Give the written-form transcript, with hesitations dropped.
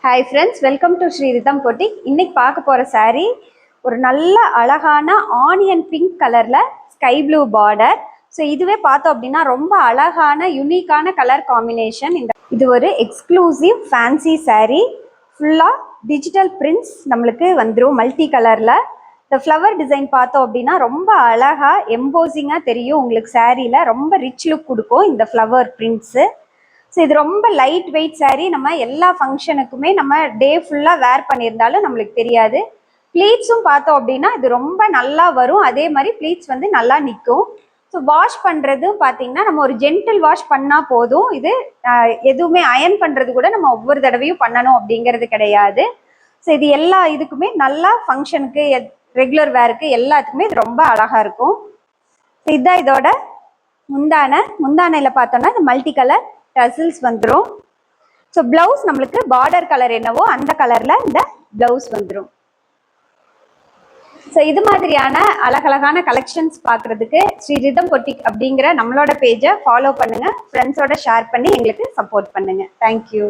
Hi friends, welcome to Shri rhythm boutique. இன்னைக்கு பார்க்க போகிற saree ஒரு நல்ல அழகான ஆனியன் பிங்க் கலரில் ஸ்கை ப்ளூ பார்டர். ஸோ இதுவே பார்த்தோம் அப்படின்னா ரொம்ப அழகான யூனிக்கான கலர் காம்பினேஷன். இது ஒரு எக்ஸ்க்ளூசிவ் ஃபேன்சி saree. ஃபுல்லாக டிஜிட்டல் பிரிண்ட்ஸ் நம்மளுக்கு வந்துடும் மல்டி கலரில். இந்த ஃப்ளவர் டிசைன் பார்த்தோம் அப்படின்னா ரொம்ப அழகாக எம்போசிங்காக தெரியும் உங்களுக்கு. சாரியில் ரொம்ப ரிச் லுக் கொடுக்கும் இந்த ஃப்ளவர் பிரிண்ட்ஸு. ஸோ இது ரொம்ப லைட் வெயிட் saree. நம்ம எல்லா ஃபங்க்ஷனுக்குமே நம்ம டே ஃபுல்லாக வேர் பண்ணியிருந்தாலும் நம்மளுக்கு தெரியாது. ப்ளீட்ஸும் பார்த்தோம் அப்படின்னா இது ரொம்ப நல்லா வரும். அதே மாதிரி ப்ளீட்ஸ் வந்து நல்லா நிற்கும். ஸோ வாஷ் பண்ணுறதும் பார்த்தீங்கன்னா நம்ம ஒரு ஜென்டில் வாஷ் பண்ணால் போதும். இது எதுவுமே அயன் பண்ணுறது கூட நம்ம ஒவ்வொரு தடவையும் பண்ணணும் அப்படிங்கிறது கிடையாது. ஸோ இது எல்லா இதுக்குமே நல்லா ஃபங்க்ஷனுக்கு ரெகுலர் வேருக்கு எல்லாத்துக்குமே இது ரொம்ப அழகாக இருக்கும். இதுதான் இதோட முந்தானையில் பார்த்தோன்னா இந்த மல்டி கலர் டசில்ஸ் வந்துடும். ஸோ பிளவுஸ் நம்மளுக்கு பார்டர் கலர் என்னவோ அந்த கலரில் இந்த பிளவுஸ் வந்துடும். ஸோ இது மாதிரியான அழகழகான கலெக்ஷன்ஸ் பார்க்குறதுக்கு ஸ்ரீ ரிதம் பொட்டிக் அப்படிங்கிற நம்மளோட பேஜை ஃபாலோ பண்ணுங்கள். ஃப்ரெண்ட்ஸோட ஷேர் பண்ணி எங்களுக்கு சப்போர்ட் பண்ணுங்கள். தேங்க்யூ.